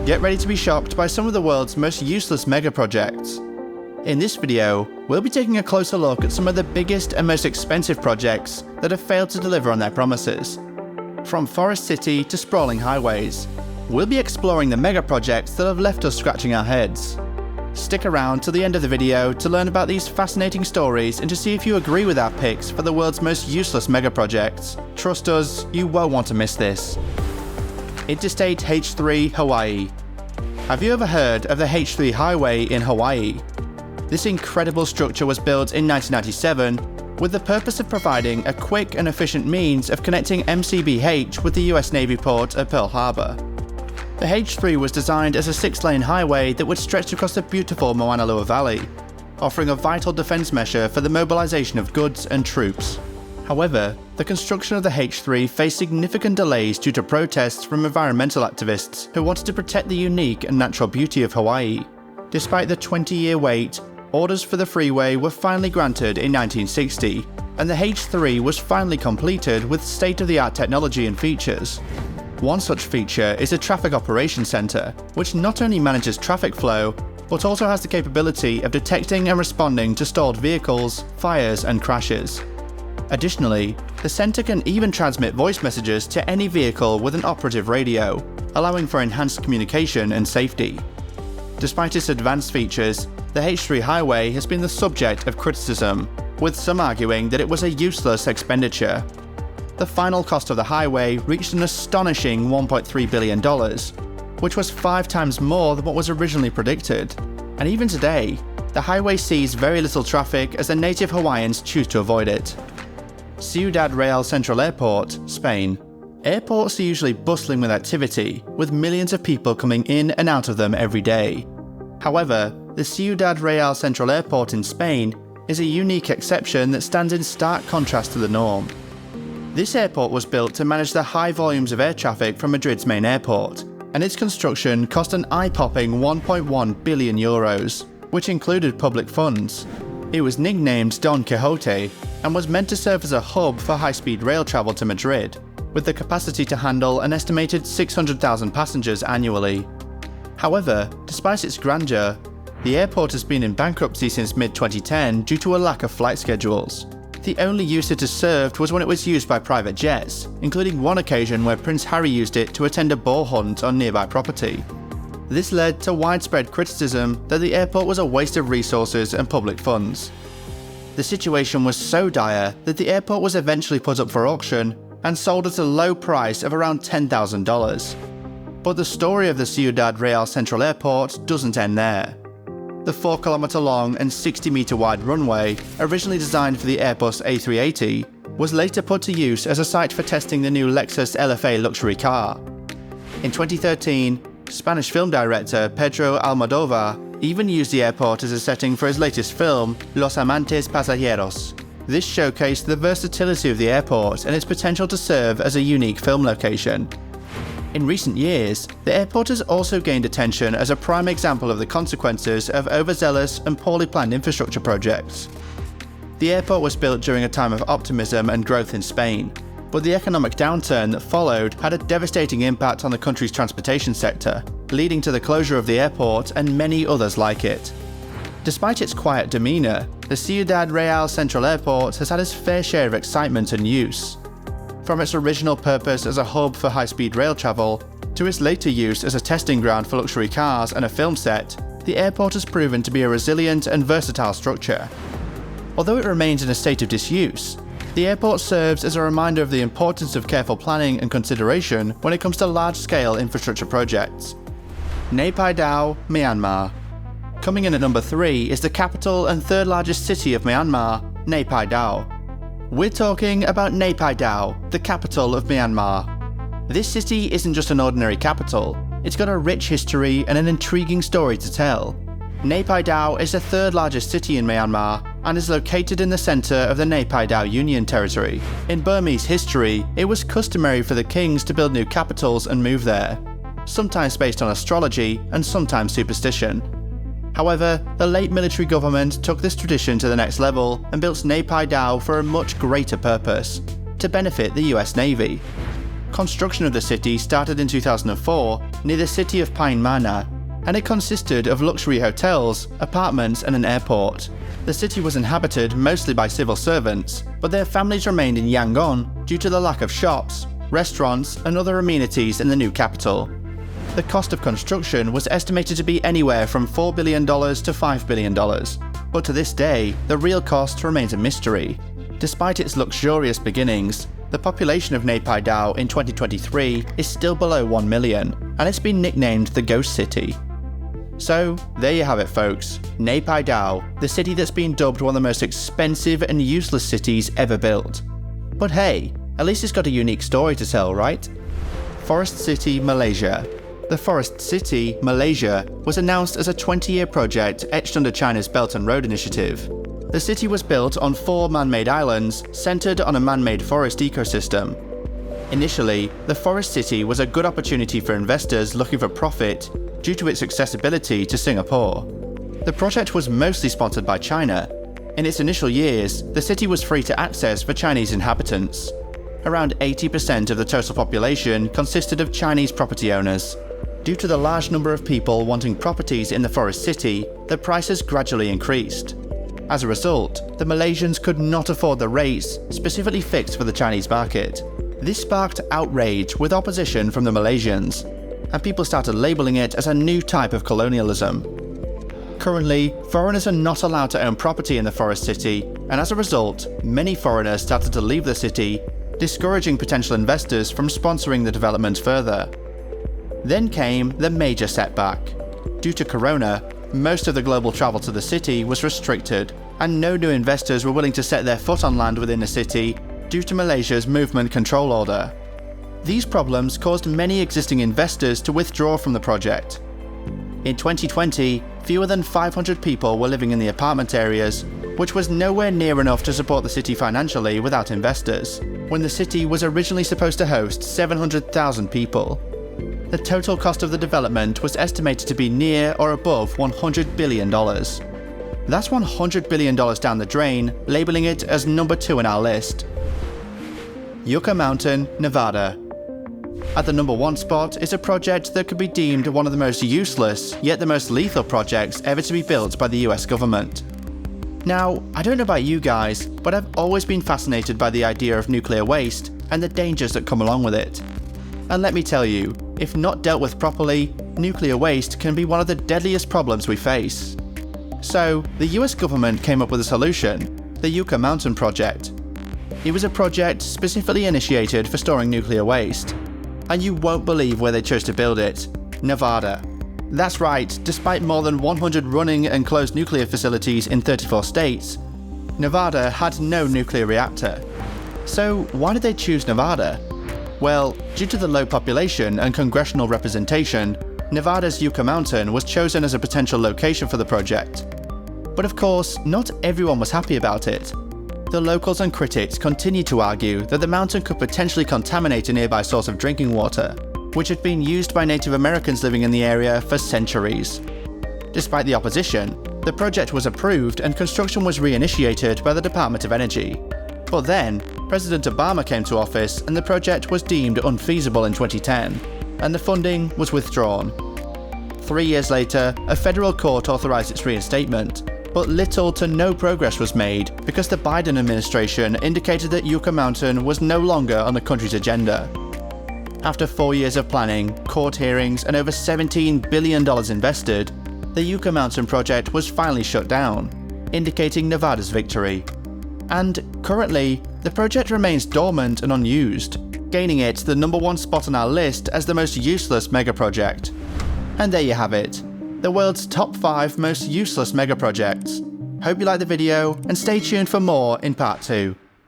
Get ready to be shocked by some of the world's most useless megaprojects. In this video, we'll be taking a closer look at some of the biggest and most expensive projects that have failed to deliver on their promises. From forest city to sprawling highways, we'll be exploring the megaprojects that have left us scratching our heads. Stick around to the end of the video to learn about these fascinating stories and to see if you agree with our picks for the world's most useless megaprojects. Trust us, you won't want to miss this. Interstate H3, Hawaii. Have you ever heard of the H3 highway in Hawaii? This incredible structure was built in 1997 with the purpose of providing a quick and efficient means of connecting MCBH with the US Navy port of Pearl Harbor. The H3 was designed as a 6-lane highway that would stretch across the beautiful Maunalua Valley, offering a vital defense measure for the mobilization of goods and troops. However, the construction of the H3 faced significant delays due to protests from environmental activists who wanted to protect the unique and natural beauty of Hawaii. Despite the 20-year wait, orders for the freeway were finally granted in 1960, and the H3 was finally completed with state-of-the-art technology and features. One such feature is a traffic operations center, which not only manages traffic flow, but also has the capability of detecting and responding to stalled vehicles, fires, and crashes. Additionally, the center can even transmit voice messages to any vehicle with an operative radio, allowing for enhanced communication and safety. Despite its advanced features, the H3 highway has been the subject of criticism, with some arguing that it was a useless expenditure. The final cost of the highway reached an astonishing $1.3 billion, which was 5 times more than what was originally predicted. And even today, the highway sees very little traffic as the native Hawaiians choose to avoid it. Ciudad Real Central Airport, Spain. Airports are usually bustling with activity, with millions of people coming in and out of them every day. However, the Ciudad Real Central Airport in Spain is a unique exception that stands in stark contrast to the norm. This airport was built to manage the high volumes of air traffic from Madrid's main airport, and its construction cost an eye-popping €1.1 billion, which included public funds. It was nicknamed Don Quixote and was meant to serve as a hub for high-speed rail travel to Madrid, with the capacity to handle an estimated 600,000 passengers annually. However, despite its grandeur, the airport has been in bankruptcy since mid-2010 due to a lack of flight schedules. The only use it has served was when it was used by private jets, including one occasion where Prince Harry used it to attend a boar hunt on nearby property. This led to widespread criticism that the airport was a waste of resources and public funds. The situation was so dire that the airport was eventually put up for auction and sold at a low price of around $10,000. But the story of the Ciudad Real Central Airport doesn't end there. The 4-kilometer long and 60-meter wide runway, originally designed for the Airbus A380, was later put to use as a site for testing the new Lexus LFA luxury car. In 2013, Spanish film director Pedro Almodóvar even used the airport as a setting for his latest film, Los Amantes Pasajeros. This showcased the versatility of the airport and its potential to serve as a unique film location. In recent years, the airport has also gained attention as a prime example of the consequences of overzealous and poorly planned infrastructure projects. The airport was built during a time of optimism and growth in Spain, but the economic downturn that followed had a devastating impact on the country's transportation sector, leading to the closure of the airport and many others like it. Despite its quiet demeanor, the Ciudad Real Central Airport has had its fair share of excitement and use. From its original purpose as a hub for high-speed rail travel, to its later use as a testing ground for luxury cars and a film set, the airport has proven to be a resilient and versatile structure. Although it remains in a state of disuse, the airport serves as a reminder of the importance of careful planning and consideration when it comes to large-scale infrastructure projects. Naypyidaw, Myanmar. Coming in at number 3 is the capital and third largest city of Myanmar, Naypyidaw. We're talking about Naypyidaw, the capital of Myanmar. This city isn't just an ordinary capital, it's got a rich history and an intriguing story to tell. Naypyidaw is the third largest city in Myanmar and is located in the center of the Naypyidaw Union Territory. In Burmese history, it was customary for the kings to build new capitals and move there, sometimes based on astrology and sometimes superstition. However, the late military government took this tradition to the next level and built Naypyidaw for a much greater purpose, to benefit the US Navy. Construction of the city started in 2004 near the city of Myanmar, and it consisted of luxury hotels, apartments and an airport. The city was inhabited mostly by civil servants, but their families remained in Yangon due to the lack of shops, restaurants and other amenities in the new capital. The cost of construction was estimated to be anywhere from $4 billion to $5 billion, but to this day, the real cost remains a mystery. Despite its luxurious beginnings, the population of Naypyidaw in 2023 is still below 1 million, and it's been nicknamed the Ghost City. So, there you have it folks, Naypyidaw, the city that's been dubbed one of the most expensive and useless cities ever built. But hey, at least it's got a unique story to tell, right? Forest City, Malaysia. The Forest City, Malaysia, was announced as a 20-year project etched under China's Belt and Road Initiative. The city was built on 4 man-made islands centered on a man-made forest ecosystem. Initially, the Forest City was a good opportunity for investors looking for profit due to its accessibility to Singapore. The project was mostly sponsored by China. In its initial years, the city was free to access for Chinese inhabitants. Around 80% of the total population consisted of Chinese property owners. Due to the large number of people wanting properties in the Forest City, the prices gradually increased. As a result, the Malaysians could not afford the rates specifically fixed for the Chinese market. This sparked outrage with opposition from the Malaysians, and people started labeling it as a new type of colonialism. Currently, foreigners are not allowed to own property in the Forest City, and as a result, many foreigners started to leave the city, discouraging potential investors from sponsoring the development further. Then came the major setback. Due to Corona, most of the global travel to the city was restricted, and no new investors were willing to set their foot on land within the city due to Malaysia's movement control order. These problems caused many existing investors to withdraw from the project. In 2020, fewer than 500 people were living in the apartment areas, which was nowhere near enough to support the city financially without investors, when the city was originally supposed to host 700,000 people. The total cost of the development was estimated to be near or above $100 billion. That's $100 billion down the drain, labeling it as number 2 in our list. Yucca Mountain, Nevada. At the number 1 spot is a project that could be deemed one of the most useless, yet the most lethal projects ever to be built by the US government. Now, I don't know about you guys, but I've always been fascinated by the idea of nuclear waste and the dangers that come along with it. And let me tell you, if not dealt with properly, nuclear waste can be one of the deadliest problems we face. So, the US government came up with a solution, the Yucca Mountain Project. It was a project specifically initiated for storing nuclear waste. And you won't believe where they chose to build it, Nevada. That's right, despite more than 100 running and closed nuclear facilities in 34 states, Nevada had no nuclear reactor. So why did they choose Nevada? Well, due to the low population and congressional representation, Nevada's Yucca Mountain was chosen as a potential location for the project. But of course, not everyone was happy about it. The locals and critics continued to argue that the mountain could potentially contaminate a nearby source of drinking water, which had been used by Native Americans living in the area for centuries. Despite the opposition, the project was approved and construction was reinitiated by the Department of Energy. But then, President Obama came to office and the project was deemed unfeasible in 2010, and the funding was withdrawn. 3 years later, a federal court authorized its reinstatement, but little to no progress was made because the Biden administration indicated that Yucca Mountain was no longer on the country's agenda. After 4 years of planning, court hearings, and over $17 billion invested, the Yucca Mountain project was finally shut down, indicating Nevada's victory. And currently, the project remains dormant and unused, gaining it the number 1 spot on our list as the most useless megaproject. And there you have it, the world's top 5 most useless megaprojects. Hope you liked the video and stay tuned for more in part 2.